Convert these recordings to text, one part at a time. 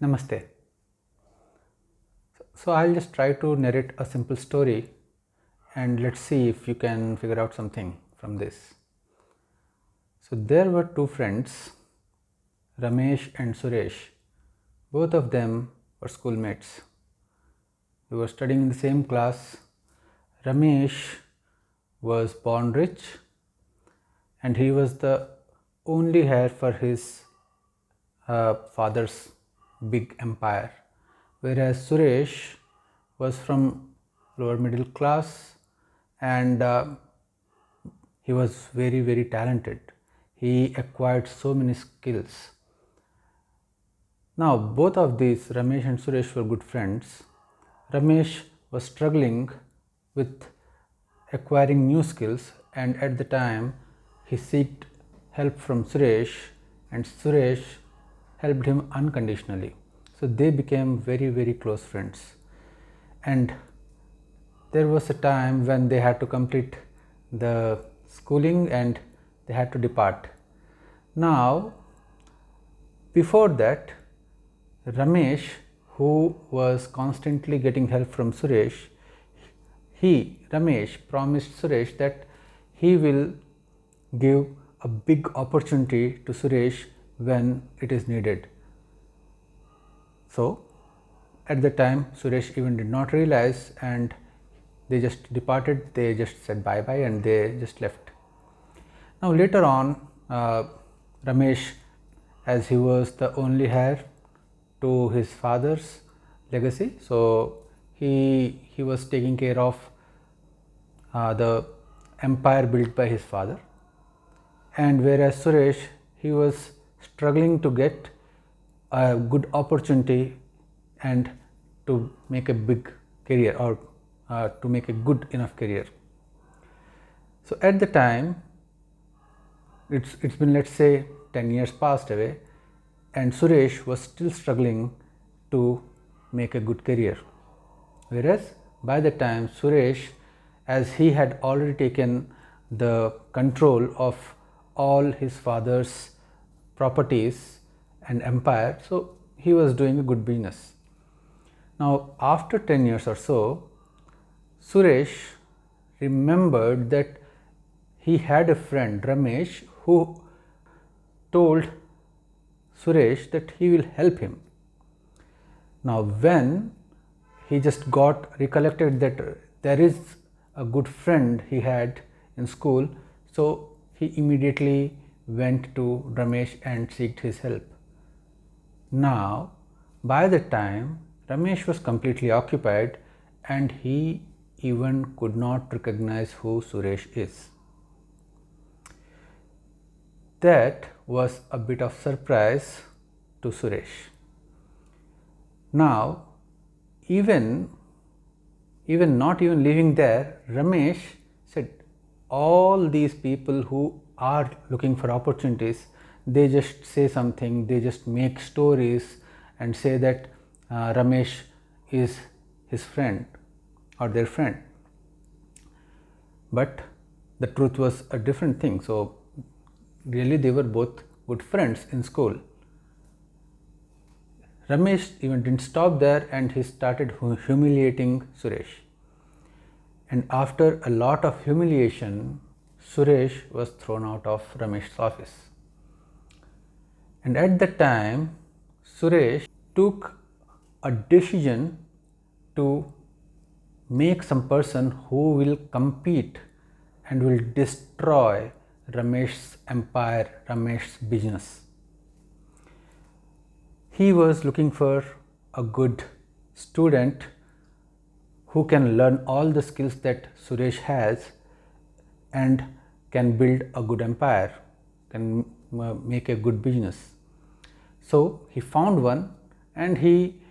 Namaste. So I'll just try to narrate a simple story and let's see if you can figure out something from this. So there were two friends, Ramesh and Suresh. Both of them were schoolmates. We were studying in the same class. Ramesh was born rich and he was the only heir for his father's big empire, whereas Suresh was from lower middle class and he was very talented. He acquired so many skills. Now both of these, Ramesh and Suresh, were good friends. Ramesh was struggling with acquiring new skills, and at the time he sought help from Suresh, and Suresh helped him unconditionally. So they became very close friends. And there was a time when they had to complete the schooling and they had to depart. Now, before that, Ramesh, who was constantly getting help from Suresh, Ramesh, promised Suresh that he will give a big opportunity to Suresh when it is needed. So, at the time, Suresh even did not realize and they just departed. They just said bye bye and they just left. Now, later on, Ramesh, as he was the only heir to his father's legacy, so he was taking care of the empire built by his father, and whereas Suresh, he was struggling to get a good opportunity and to make a big career or to make a good enough career. So at the time, it's been, let's say, 10 years passed away, and Suresh was still struggling to make a good career, whereas by the time Suresh, as he had already taken the control of all his father's properties and empire, so he was doing a good business. Now after 10 years or so, Suresh remembered that he had a friend, Ramesh, who told Suresh that he will help him. Now when he just got recollected that there is a good friend he had in school, so he immediately went to Ramesh and sought his help. Now by the time, Ramesh was completely occupied and he even could not recognize who Suresh is. That was a bit of surprise to Suresh. Now, even not even leaving there, Ramesh said, all these people who are looking for opportunities, they just say something, they just make stories and say that Ramesh is his friend or their friend. But the truth was a different thing. So really they were both good friends in school. Ramesh even didn't stop there and he started humiliating Suresh. And after a lot of humiliation, Suresh was thrown out of Ramesh's office. And at that time, Suresh took a decision to make some person who will compete and will destroy Ramesh's empire, Ramesh's business. He was looking for a good student who can learn all the skills that Suresh has and can build a good empire, can make a good business. So he found one and he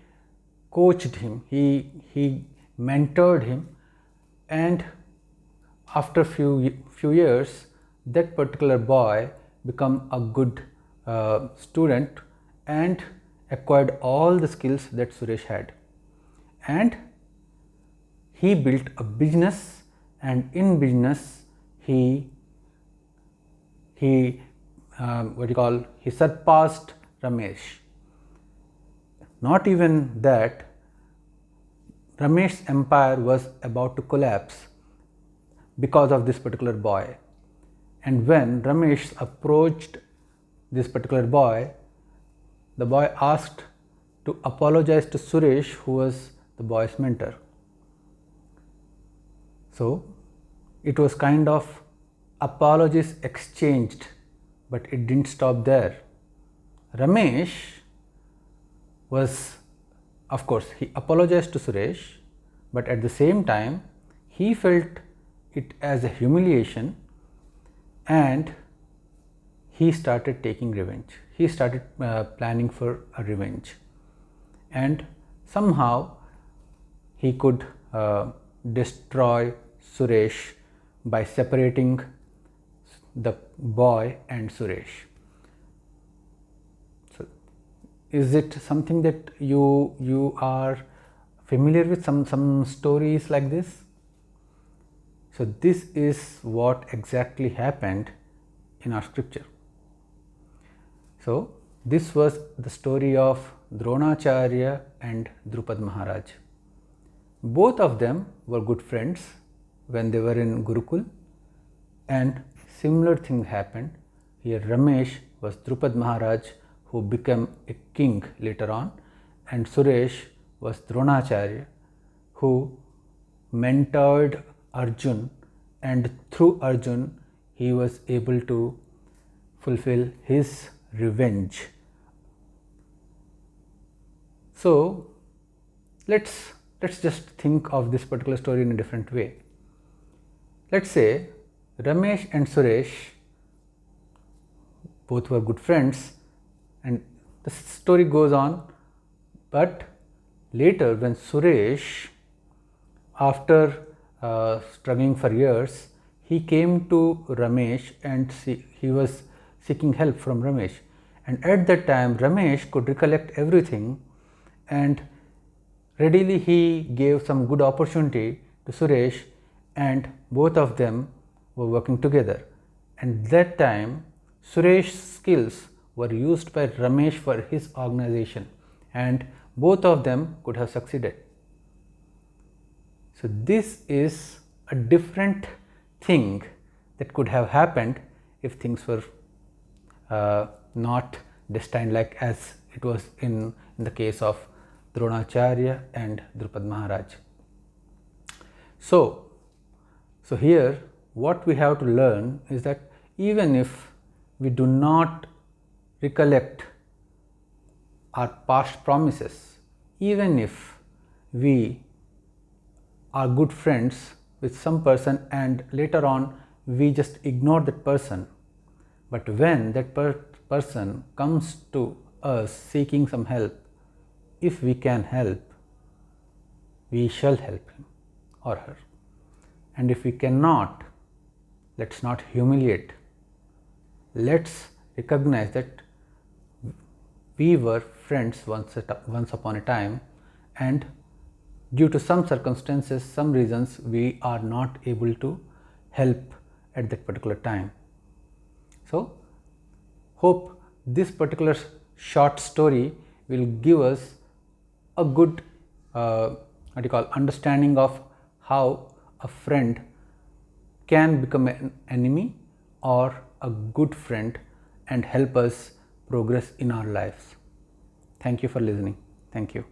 coached him, he mentored him, and after few years, that particular boy became a good student and acquired all the skills that Suresh had. And he built a business, and in business he surpassed Ramesh. Not even that, Ramesh's empire was about to collapse because of this particular boy. And when Ramesh approached this particular boy, the boy asked to apologize to Suresh, who was the boy's mentor. So it was kind of apologies exchanged, but it didn't stop there. Ramesh was, of course, he apologized to Suresh, but at the same time, he felt it as a humiliation and he started taking revenge. He started planning for a revenge, and somehow he could destroy Suresh by separating the boy and Suresh. So, is it something that you are familiar with, some stories like this? So this is what exactly happened in our scripture. So this was the story of Dronacharya and Drupad Maharaj. Both of them were good friends when they were in Gurukul, and similar thing happened. Here Ramesh was Drupad Maharaj, who became a king later on, and Suresh was Dronacharya, who mentored Arjun, and through Arjun he was able to fulfill his revenge. So let's just think of this particular story in a different way. Let's say Ramesh and Suresh both were good friends, and the story goes on, but later when Suresh, after struggling for years, he came to Ramesh and he was seeking help from Ramesh, and at that time Ramesh could recollect everything, and readily he gave some good opportunity to Suresh, and both of them were working together. And that time Suresh's skills were used by Ramesh for his organization, and both of them could have succeeded. So this is a different thing that could have happened if things were not destined like as it was in the case of Dronacharya and Drupad Maharaj. So here what we have to learn is that even if we do not recollect our past promises, even if we are good friends with some person and later on we just ignore that person, but when that person comes to us seeking some help, if we can help, we shall help him or her. And if we cannot, let's not humiliate. Let's recognize that we were friends once upon a time, and due to some circumstances, some reasons, we are not able to help at that particular time. So hope this particular short story will give us a good understanding of how a friend can become an enemy or a good friend and help us progress in our lives. Thank you for listening. Thank you.